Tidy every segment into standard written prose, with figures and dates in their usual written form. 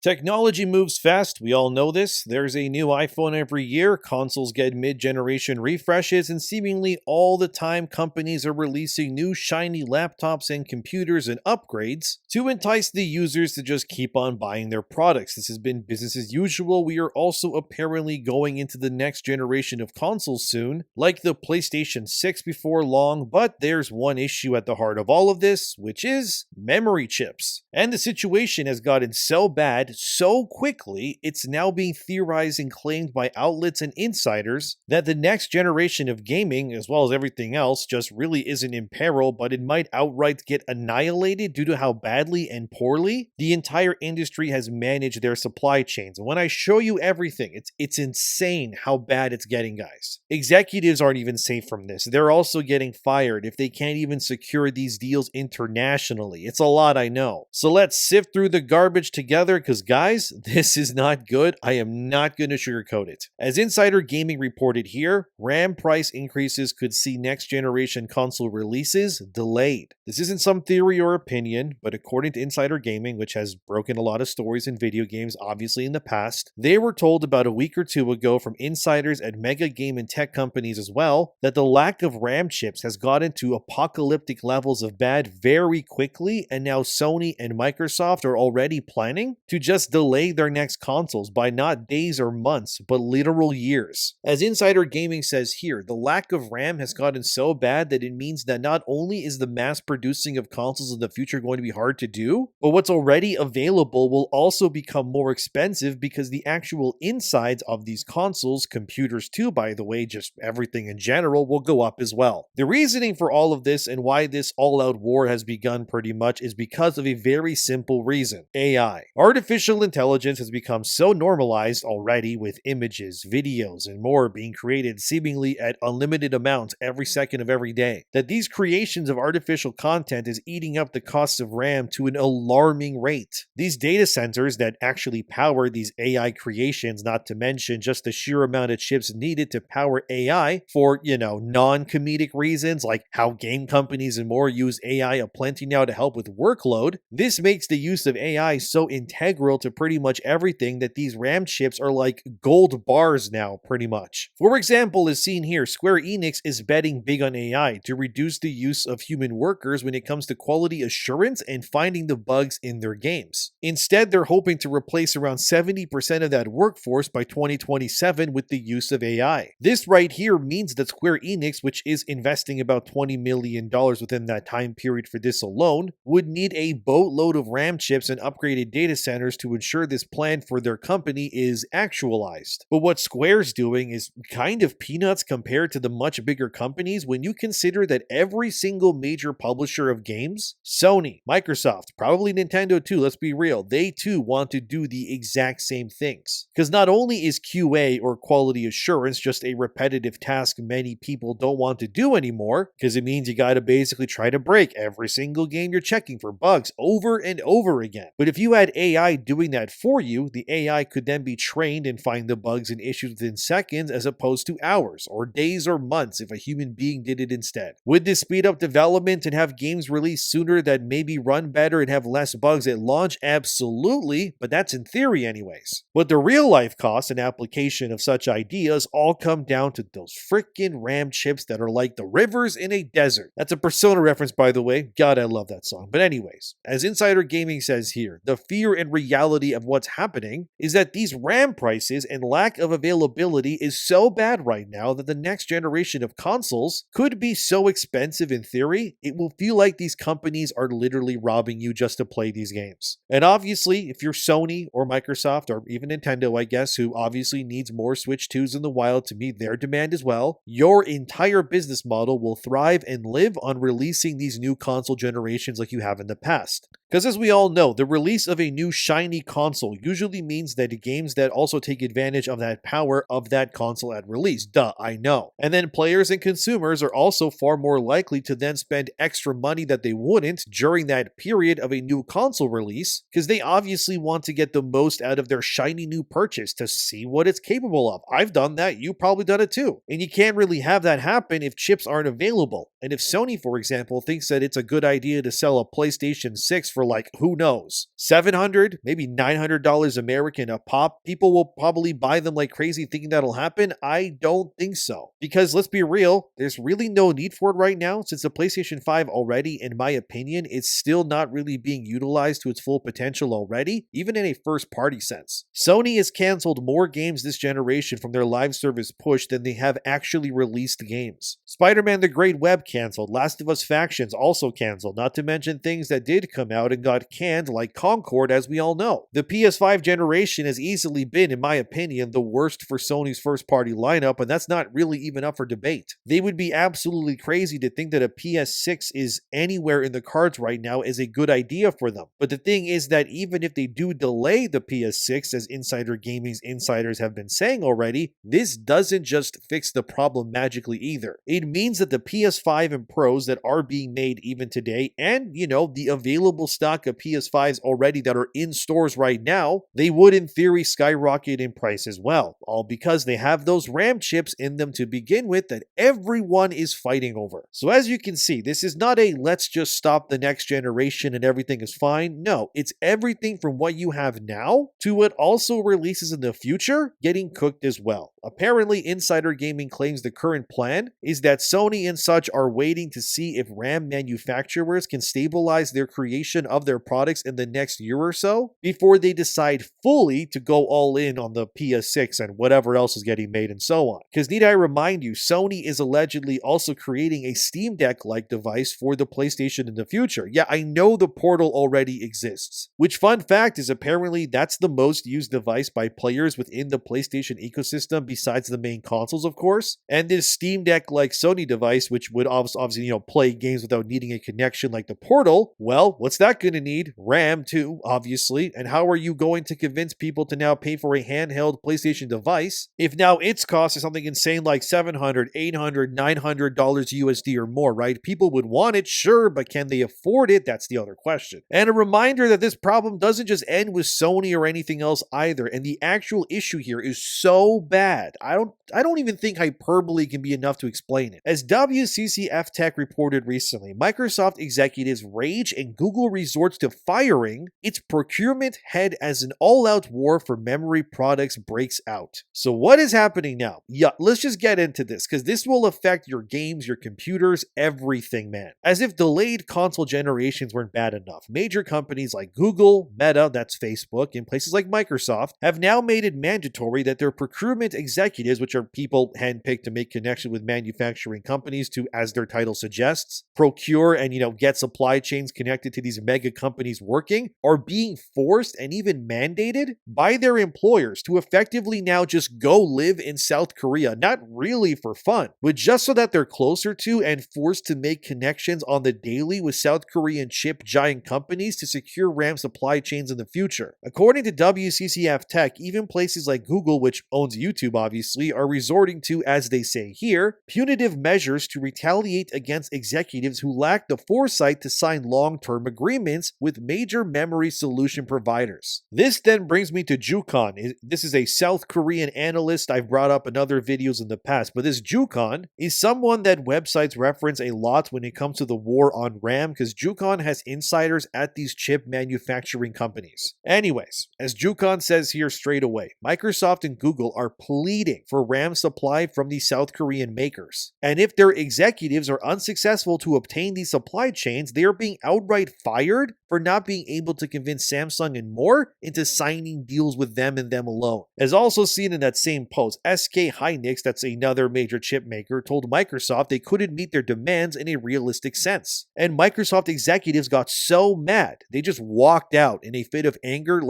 Technology moves fast, we all know this. There's a new iPhone every year, consoles get mid-generation refreshes, and seemingly all the time companies are releasing new shiny laptops and computers and upgrades to entice the users to just keep on buying their products. This has been business as usual. We are also apparently going into the next generation of consoles soon, like the PlayStation 6 before long, but there's one issue at the heart of all of this, which is memory chips. And the situation has gotten so bad so quickly, it's now being theorized and claimed by outlets and insiders that the next generation of gaming, as well as everything else, just really isn't in peril, but it might outright get annihilated due to how badly and poorly the entire industry has managed their supply chains. And when I show you everything, it's insane how bad it's getting, guys. Executives aren't even safe from this. They're also getting fired if they can't even secure these deals internationally. It's a lot, I know. So let's sift through the garbage together, because guys, this is not good. I am not going to sugarcoat it. As Insider Gaming reported here, RAM price increases could see next generation console releases delayed. This isn't some theory or opinion, but according to Insider Gaming, which has broken a lot of stories in video games obviously in the past, they were told about a week or two ago from insiders at mega game and tech companies as well, that the lack of RAM chips has gotten to apocalyptic levels of bad very quickly, and now Sony and Microsoft are already planning to just delay their next consoles by not days or months, but literal years. As Insider Gaming says here, the lack of RAM has gotten so bad that it means that not only is the mass producing of consoles in the future going to be hard to do, but what's already available will also become more expensive because the actual insides of these consoles, computers too by the way, just everything in general, will go up as well. The reasoning for all of this and why this all-out war has begun pretty much is because of a very simple reason: AI. Artificial intelligence has become so normalized already, with images, videos, and more being created seemingly at unlimited amounts every second of every day, that these creations of artificial content is eating up the costs of RAM to an alarming rate. These data centers that actually power these AI creations, not to mention just the sheer amount of chips needed to power AI for, non-comedic reasons like how game companies and more use AI aplenty now to help with workload, this makes the use of AI so integral to pretty much everything that these RAM chips are like gold bars now, pretty much. For example, as seen here, Square Enix is betting big on AI to reduce the use of human workers when it comes to quality assurance and finding the bugs in their games. Instead, they're hoping to replace around 70% of that workforce by 2027 with the use of AI. This right here means that Square Enix, which is investing about $20 million within that time period for this alone, would need a boatload of RAM chips and upgraded data centers to ensure this plan for their company is actualized. But what Square's doing is kind of peanuts compared to the much bigger companies when you consider that every single major publisher of games, Sony, Microsoft, probably Nintendo too, let's be real, they too want to do the exact same things. Because not only is QA or quality assurance just a repetitive task many people don't want to do anymore, because it means you gotta basically try to break every single game you're checking for bugs over and over again. But if you had AI doing that for you, the AI could then be trained and find the bugs and issues within seconds as opposed to hours or days or months if a human being did it instead. Would this speed up development and have games released sooner that maybe run better and have less bugs at launch? Absolutely, but that's in theory anyways. But the real life costs and application of such ideas all come down to those freaking RAM chips that are like the rivers in a desert. That's a Persona reference, by the way. God, I love that song. But anyways, as Insider Gaming says here, the fear and reality of what's happening is that these RAM prices and lack of availability is so bad right now that the next generation of consoles could be so expensive in theory, it will feel like these companies are literally robbing you just to play these games. And obviously, if you're Sony or Microsoft or even Nintendo, I guess, who obviously needs more Switch 2s in the wild to meet their demand as well, your entire business model will thrive and live on releasing these new console generations like you have in the past. Because as we all know, the release of a new shiny console usually means that games that also take advantage of that power of that console at release. Duh, I know. And then players and consumers are also far more likely to then spend extra money that they wouldn't during that period of a new console release, because they obviously want to get the most out of their shiny new purchase to see what it's capable of. I've done that, you probably done it too. And you can't really have that happen if chips aren't available. And if Sony, for example, thinks that it's a good idea to sell a PlayStation 6 for like, who knows, $700, maybe $900 American a pop. People will probably buy them like crazy thinking that'll happen. I don't think so. Because let's be real, there's really no need for it right now since the PlayStation 5 already, in my opinion, is still not really being utilized to its full potential already, even in a first-party sense. Sony has canceled more games this generation from their live service push than they have actually released games. Spider-Man the Great Web canceled, Last of Us Factions also canceled, not to mention things that did come out and got canned like Concord, as we all know. The PS5 generation has easily been, in my opinion, the worst for Sony's first-party lineup, and that's not really even up for debate. They would be absolutely crazy to think that a PS6 is anywhere in the cards right now is a good idea for them. But the thing is that even if they do delay the PS6, as Insider Gaming's insiders have been saying already, this doesn't just fix the problem magically either. It means that the PS5 and Pros that are being made even today, and the available stock of PS5s already that are in stores right now, they would in theory skyrocket in price as well, all because they have those RAM chips in them to begin with that everyone is fighting over. So as you can see, this is not a let's just stop the next generation and everything is fine. No, it's everything from what you have now to what also releases in the future getting cooked as well. Apparently, Insider Gaming claims the current plan is that Sony and such are waiting to see if RAM manufacturers can stabilize their creation of their products in the next year or so before they decide fully to go all in on the PS6 and whatever else is getting made and so on. Because need I remind you, Sony is allegedly also creating a Steam Deck-like device for the PlayStation in the future. Yeah, I know the Portal already exists, which fun fact is apparently that's the most used device by players within the PlayStation ecosystem besides the main consoles, of course. And this Steam Deck-like Sony device, which would obviously, play games without needing a connection like the Portal, well, what's that going to need? RAM too, obviously. And how are you going to convince people to now pay for a handheld PlayStation device if now its cost is something insane like $700, $800, $900 USD or more, right? People would want it, sure, but can they afford it? That's the other question. And a reminder that this problem doesn't just end with Sony or anything else either, and the actual issue here is so bad. I don't even think hyperbole can be enough to explain it. As WCCF Tech reported recently, Microsoft executives rage and Google resorts to firing its procurement head as an all-out war for memory products breaks out. So what is happening now? Yeah, let's just get into this because this will affect your games, your computers, everything, man. As if delayed console generations weren't bad enough, major companies like Google, Meta, that's Facebook, and places like Microsoft have now made it mandatory that their procurement executives, which are people handpicked to make connection with manufacturing companies to, as their title suggests, procure and, get supply chains connected to these mega companies working, are being forced and even mandated by their employers to effectively now just go live in South Korea, not really for fun, but just so that they're closer to and forced to make connections on the daily with South Korean chip giant companies to secure RAM supply chains in the future. According to WCCF Tech, even places like Google, which owns YouTube obviously, are resorting to, as they say here, punitive measures to retaliate against executives who lack the foresight to sign long-term agreements with major memory solution providers. This then brings me to Jukon. This is a South Korean analyst I've brought up in other videos in the past, but this Jukon is someone that websites reference a lot when it comes to the war on RAM because Jukon has insiders at these chip manufacturing companies. Anyways, as Jukon says here straight away, Microsoft and Google are pleading for RAM supply from these South Korean makers. And if their executives are unsuccessful to obtain these supply chains, they are being outright fired for not being able to convince Samsung and more into signing deals with them and them alone. As also seen in that same post, SK Hynix, that's another major chip maker, told Microsoft they couldn't meet their demands in a realistic sense. And Microsoft executives got so mad, they just walked out in a fit of anger,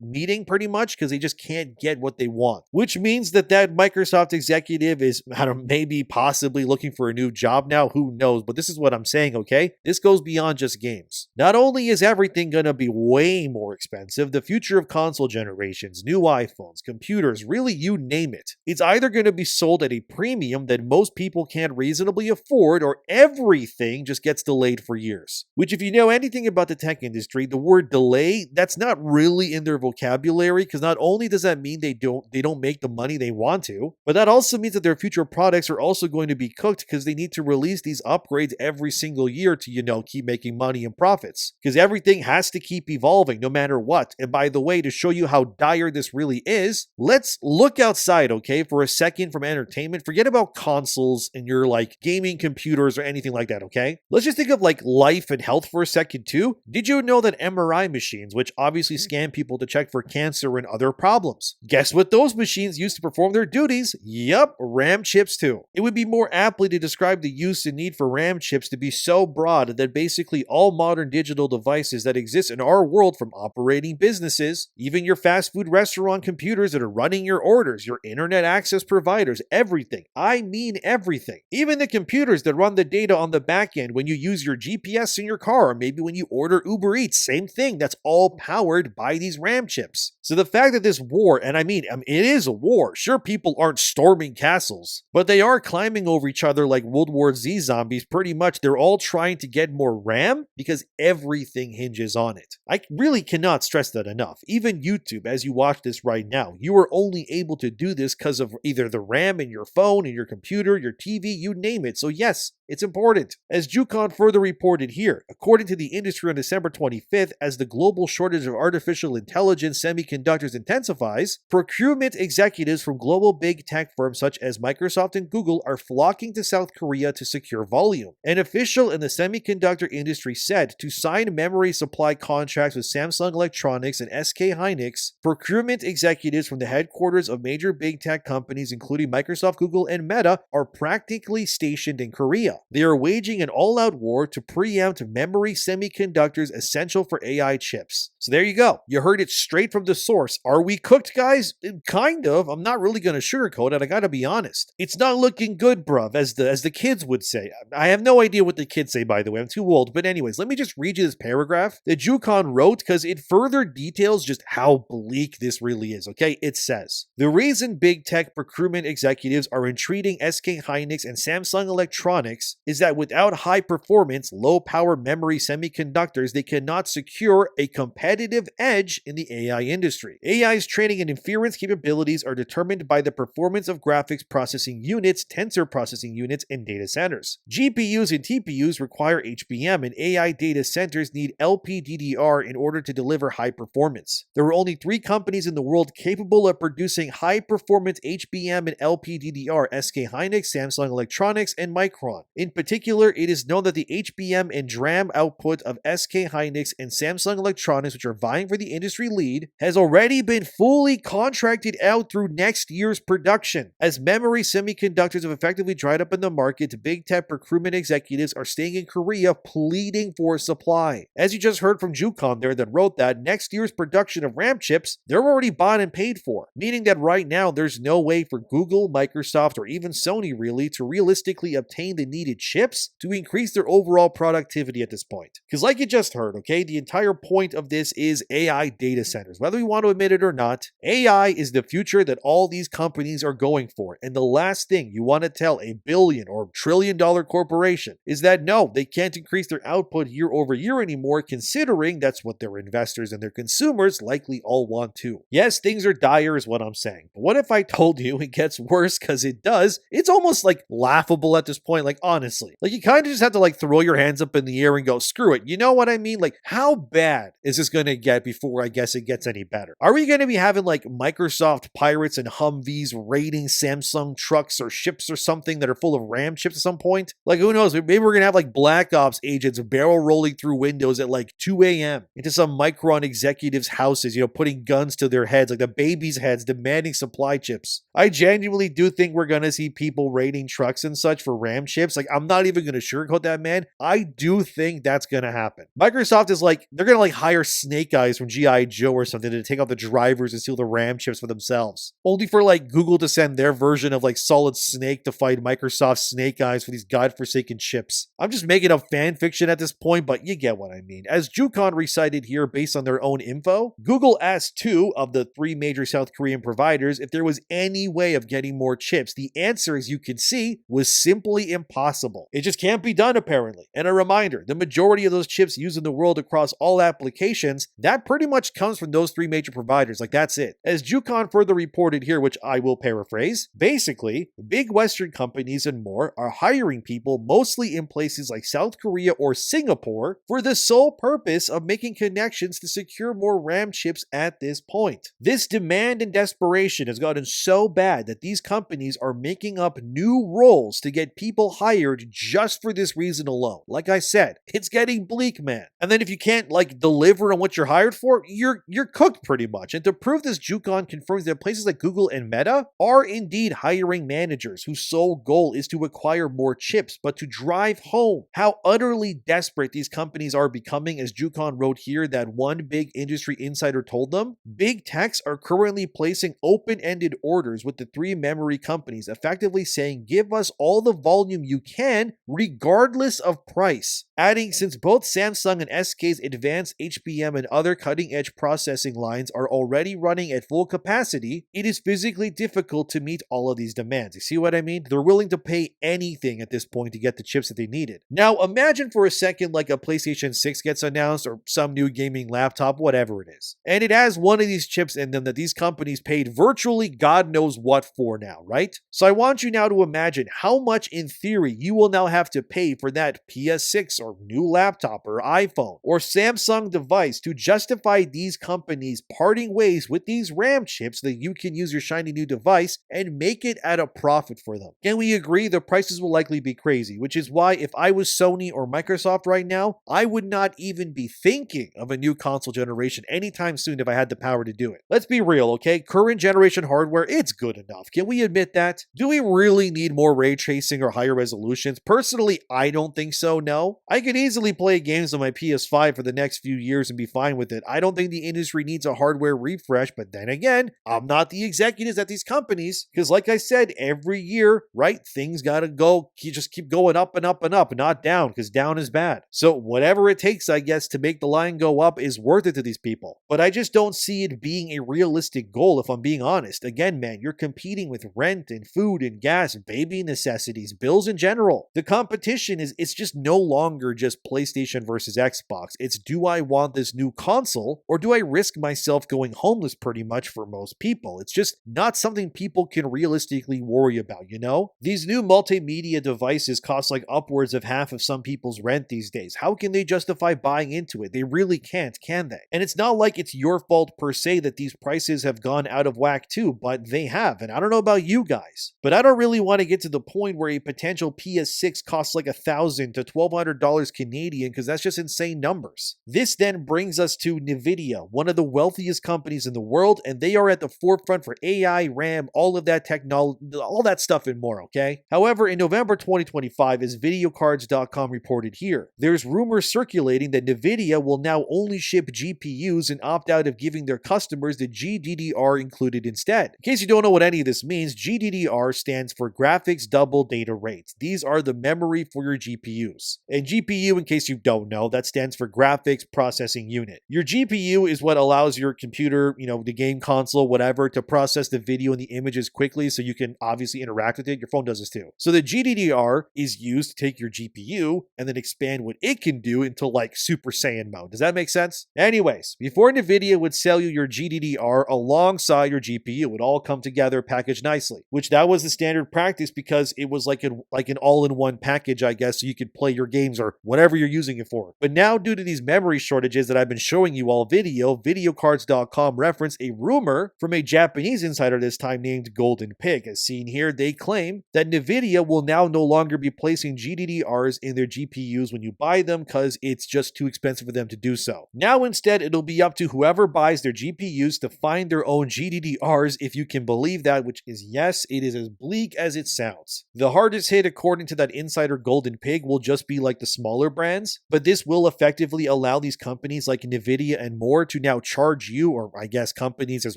meeting pretty much, because they just can't get what they want. Which means that Microsoft executive is, maybe possibly looking for a new job now, who knows, but this is what I'm saying, okay? This goes beyond just games. Not only is everything gonna be way more expensive, the future of console generations, new iPhones, computers, really you name it, it's either gonna be sold at a premium that most people can't reasonably afford, or everything just gets delayed for years. Which, if you know anything about the tech industry, the word delay, that's not really in their vocabulary, because not only does that mean they don't make the money they want to, but that also means that their future products are also going to be cooked because they need to release these upgrades every single year to, keep making money and profits, because everything has to keep evolving no matter what. And by the way, to show you how dire this really is, let's look outside, okay, for a second from entertainment. Forget about consoles and your like gaming computers or anything like that, okay? Let's just think of like life and health for a second too. Did you know that MRI machines, which obviously scan people to check for cancer and other problems, guess what those machines use to perform their duties? Yup, RAM chips too. It would be more aptly to describe the use and need for RAM chips to be so broad that basically all modern digital devices that exist in our world, from operating businesses, even your fast food restaurant computers that are running your orders, your internet access providers, everything. I mean everything. Even the computers that run the data on the back end when you use your GPS in your car, or maybe when you order Uber Eats, same thing. That's all powered by these RAM chips. So the fact that this war, and I mean it is a war. Sure, people aren't storming castles, but they are climbing over each other like World War Z zombies. Pretty much, they're all trying to get more RAM because everything hinges on it. I really cannot stress that enough. Even YouTube, as you watch this right now, you are only able to do this because of either the RAM in your phone, in your computer, your TV, you name it. So yes, it's important. As Jucon further reported here, according to the industry on December 25th, as the global shortage of artificial intelligence semiconductors intensifies, procurement executives from global big tech firms such as Microsoft and Google are flocking to South Korea to secure volume. An official in the semiconductor industry said to sign memory supply contracts with Samsung Electronics and SK Hynix, procurement executives from the headquarters of major big tech companies including Microsoft, Google, and Meta are practically stationed in Korea. They are waging an all-out war to preempt memory semiconductors essential for AI chips. So there you go. You heard it straight from the source. Are we cooked, guys? Kind of. I'm not really going to sugarcoat it. I got to be honest. It's not looking good, bruv, as the kids would say. I have no idea what the kids say, by the way. I'm too old. But anyways, let me just read you this paragraph that Jucon wrote because it further details just how bleak this really is, okay? It says, the reason big tech procurement executives are entreating SK Hynix and Samsung Electronics is that without high performance, low power memory semiconductors, they cannot secure a competitive edge in the AI industry. AI's training and inference capabilities are determined by the performance of graphics processing units, tensor processing units, and data centers. GPUs and TPUs require HBM, and AI data centers need LPDDR in order to deliver high performance. There are only 3 companies in the world capable of producing high performance HBM and LPDDR: SK Hynix, Samsung Electronics, and Micron. In particular, it is known that the HBM and DRAM output of SK Hynix and Samsung Electronics, which are vying for the industry lead, has already been fully contracted out through next year's production. As memory semiconductors have effectively dried up in the market, big tech procurement executives are staying in Korea pleading for supply. As you just heard from Jucon there that wrote that next year's production of RAM chips, they're already bought and paid for, meaning that right now there's no way for Google, Microsoft, or even Sony really to realistically obtain the needed chips to increase their overall productivity at this point. Because like you just heard, okay, the entire point of this is AI data centers. Whether we want to admit it or not, AI is the future that all these companies are going for. And the last thing you want to tell a billion or trillion-dollar corporation is that no, they can't increase their output year over year anymore, considering that's what their investors and their consumers likely all want to. Yes, things are dire is what I'm saying. But what if I told you it gets worse? Because it does. It's almost like laughable at this point, like honestly. Like you kind of just have to like throw your hands up in the air and go, screw it. You know what I mean? Like how bad is this going to get before I guess it gets any better? Are we going to be having like Microsoft pirates and Humvees raiding Samsung trucks or ships or something that are full of RAM chips at some point? Like who knows? Maybe we're going to have like Black Ops agents barrel rolling through windows at like 2 a.m. into some Micron executives' houses, putting guns to their heads, like the babies' heads, demanding supply chips. I genuinely do think we're going to see people raiding trucks and such for RAM chips. Like I'm not even going to sugarcoat that, man. I do think that's going to happen. Microsoft is like, they're going to like hire Snake Eyes from G.I. Joe or something to take out the drivers and steal the RAM chips for themselves. Only for like Google to send their version of like Solid Snake to fight Microsoft Snake Eyes for these godforsaken chips. I'm just making up fan fiction at this point, but you get what I mean. As Jucon recited here based on their own info, Google asked 2 of the 3 major South Korean providers if there was any way of getting more chips. The answer, as you can see, was simply impossible. It just can't be done apparently. And a reminder, the majority of those chips used in the world across all applications, that pretty much comes from those 3 major providers. Like that's it. As Jucon further reported here, which I will paraphrase, basically, big Western companies and more are hiring people mostly in places like South Korea or Singapore for the sole purpose of making connections to secure more RAM chips at this point. This demand and desperation has gotten so bad that these companies are making up new roles to get people hired just for this reason alone. Like I said, it's getting bleak, man. And then if you can't deliver on what you're hired for, you're cooked pretty much. And to prove this, Jucon confirms that places like Google and Meta are indeed hiring managers whose sole goal is to acquire more chips, but to drive home how utterly desperate these companies are becoming. As Jucon wrote here, that one big industry insider told them, big techs are currently placing open-ended orders with the three memory companies, effectively saying, give us all the volume you can, regardless of price. Adding, since both Samsung and SK's advanced HBM and other cutting-edge processing lines are already running at full capacity, it is physically difficult to meet all of these demands. You see what I mean? They're willing to pay anything at this point to get the chips that they needed. Now, imagine for a second like a PlayStation 6 gets announced or some new gaming laptop, whatever it is. And it has one of these chips in them that these companies paid virtually God knows what for now, right? So I want you now to imagine how much in theory you will now have to pay for that PS6 or new laptop or iPhone or Samsung device to justify these companies parting ways with these RAM chips so that you can use your shiny new device and make it at a profit for them. Can we agree the prices will likely be crazy, which is why if I was Sony or Microsoft right now, I would not even be thinking of a new console generation anytime soon if I had the power to do it. Let's be real, okay? Current generation hardware, it's good enough. Can we admit that? Do we really need more ray tracing or higher resolutions? Personally, I don't think so, no. I could easily play games on my PS5 for the next few years and be fine with it. I don't think the industry needs a hardware refresh, but then again, I'm not the executives at these companies, because like I said, every year, right, things gotta go, you just keep going up and up and up, not down, because down is bad. So whatever it takes, I guess, to make the line go up is worth it to these people. But I just don't see it being a realistic goal, if I'm being honest. Again, man, you're competing with rent and food and gas, baby necessities, bills in general. The competition it's just no longer just PlayStation versus Xbox. It's, do I want this new console or do I risk myself going homeless pretty much for most people? It's just not something people can realistically worry about, you know? These new multimedia devices cost like upwards of half of some people's rent these days. How can they justify buying into it? They really can't, can they? And it's not like it's your fault per se that these prices have gone out of whack too, but they have. And I don't know about you guys, but I don't really want to get to the point where a potential PS6 costs like $1,000 to $1,200 Canadian, because that's just insane numbers. This then brings us to Nvidia, one of the wealthiest companies in the world, and they are at the forefront for AI, RAM, all of that technology, all that stuff and more, okay? However, in November 2025, as videocards.com reported here, there's rumors circulating that Nvidia will now only ship GPUs and opt out of giving their customers the GDDR included instead. In case you don't know what any of this means, GDDR stands for Graphics Double Data Rates. These are the memory for your GPUs. And GPU, in case you don't know, that stands for Graphics Processing Unit. Your GPU is what allows your computer, the game console, whatever, to process the video and the images quickly so you can obviously interact with it. Your phone does this too. So the GDDR is used to take your GPU and then expand what it can do into like Super Saiyan mode. Does that make sense? Anyways, before Nvidia would sell you your GDDR alongside your GPU, it would all come together packaged nicely, which that was the standard practice because it was like an all-in-one package, I guess, so you could play your games or whatever you're using it for. But now, due to these memory shortages that I've been showing you all videocards.com referenced a rumor from a Japanese insider this time named Golden Pig. As seen here, they claim that Nvidia will now no longer be placing GDDRs in their GPUs when you buy them because it's just too expensive for them to do so. Now instead, it'll be up to whoever buys their GPUs to find their own GDDRs, if you can believe that, which is, yes, it is as bleak as it sounds. The hardest hit, according to that insider Golden Pig, will just be like the smaller brands, but this will effectively allow these companies like Nvidia and more to now charge you, or I guess companies as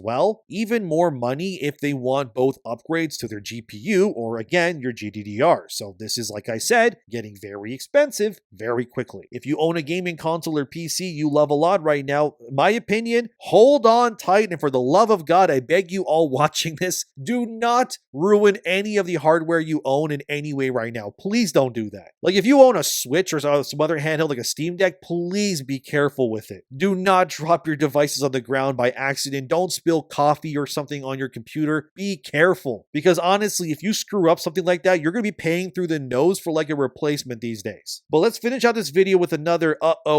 well, even more money if they want both upgrades to their GPU or again, your GDDR. So this is, like I said, getting very expensive very quickly. If you own a gaming console or PC you love a lot right now, my opinion, hold on tight, and for the love of God, I beg you all watching this, do not ruin any of the hardware you own in any way right now. Please don't do that. Like if you own a Switch or some other handheld like a Steam Deck, please be careful with it. Do not drop your devices on the ground by accident. Don't spill coffee or something on your computer. Be careful, because honestly, if you screw up something like that, you're going to be paying through the nose for like a replacement these days. But let's finish out this this video with another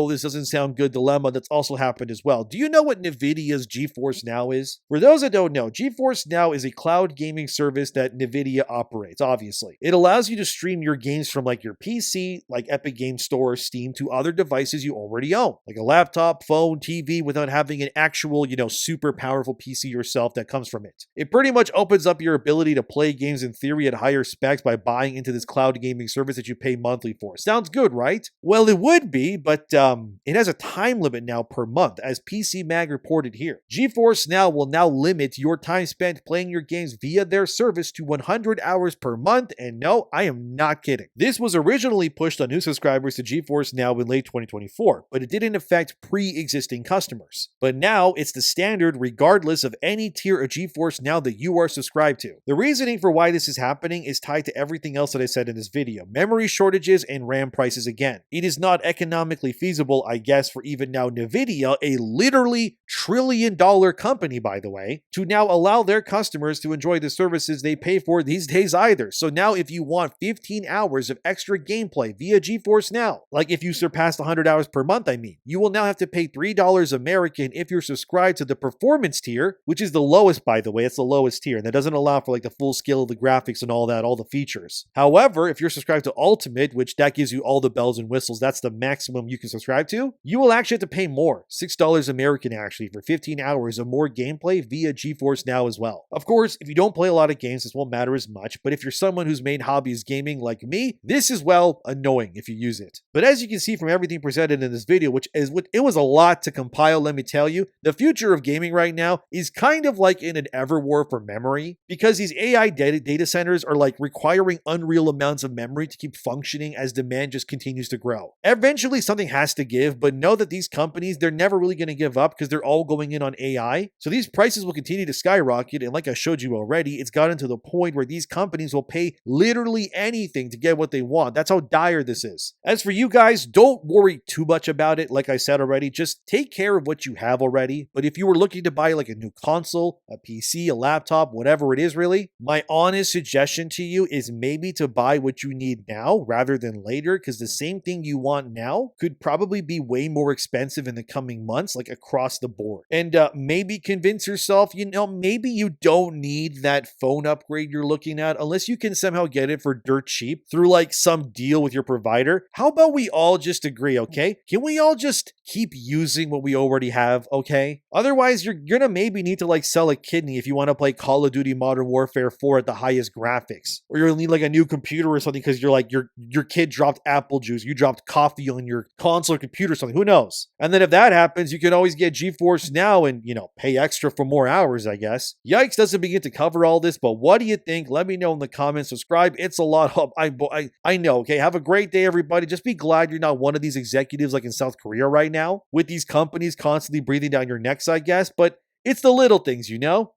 this doesn't sound good dilemma that's also happened as well. Do you know what Nvidia's GeForce Now is? For those that don't know, GeForce Now is a cloud gaming service that Nvidia operates, obviously. It allows you to stream your games from like your PC, like Epic Games Store or Steam, to other devices you already own, like a laptop, phone, TV, without having an actual, super powerful PC yourself that comes from it. It pretty much opens up your ability to play games in theory at higher specs by buying into this cloud gaming service that you pay monthly for. Sounds good, right? Well, it would be, but it has a time limit now per month, as PC Mag reported here. GeForce Now will now limit your time spent playing your games via their service to 100 hours per month, and no, I am not kidding. This was originally pushed on new subscribers to GeForce Now in late 2024, but it didn't affect pre-existing customers. But now it's the standard regardless of any tier of GeForce Now that you are subscribed to. The reasoning for why this is happening is tied to everything else that I said in this video: memory shortages and RAM prices again. It is not economically feasible, I guess, for even now Nvidia, a literally trillion-dollar company, by the way, to now allow their customers to enjoy the services they pay for these days either. So now if you want 15 hours of extra gameplay via GeForce Now, like if you surpassed 100 hours per month, you will now have to pay $3 American if you're subscribed to the performance tier, which is the lowest, by the way. It's the lowest tier, and that doesn't allow for like the full scale of the graphics and all that, all the features. However, if you're subscribed to Ultimate, which that gives you all the bells and whistles, that's the maximum you can subscribe to, you will actually have to pay more, $6 American actually, for 15 hours of more gameplay via GeForce Now as well. Of course, if you don't play a lot of games, this won't matter as much, but if you're someone whose main hobby is gaming like me, this is, well, annoying if you use it. But as you can see from everything presented in this video, it was a lot to compile, let me tell you, the future of gaming right now is kind of like in an Everwar for memory, because these AI data centers are like requiring unreal amounts of memory to keep functioning as demand just continues to grow. Eventually something has to give, but know that these companies, they're never really going to give up because they're all going in on AI. So these prices will continue to skyrocket, and like I showed you already, it's gotten to the point where these companies will pay literally anything to get what they want. That's how dire this is. As for you guys, don't worry too much about it. Like I said already, just take care of what you have already. But if you were looking to buy like a new console, a PC, a laptop, whatever it is really, my honest suggestion to you is maybe to buy what you need now rather than later, because the same thing you want now could probably be way more expensive in the coming months, like across the board. And maybe convince yourself, maybe you don't need that phone upgrade you're looking at unless you can somehow get it for dirt cheap through like some deal with your provider. How about we all just agree, okay? Can we all just keep using what we already have, okay? Otherwise, you're gonna maybe need to like sell a kidney if you want to play Call of Duty Modern Warfare 4 at the highest graphics. Or you'll need like a new computer or something because you're like your kid dropped apple juice, you dropped coffee on your console or computer or something, who knows? And then if that happens, you can always get GeForce Now and, pay extra for more hours, I guess. Yikes doesn't begin to cover all this, but what do you think? Let me know in the comments. Subscribe. It's a lot of, I know, okay? Have a great day, everybody. Just be glad you're not one of these executives like in South Korea right now with these companies constantly breathing down your necks, I guess, but it's the little things,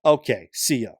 Okay, see ya.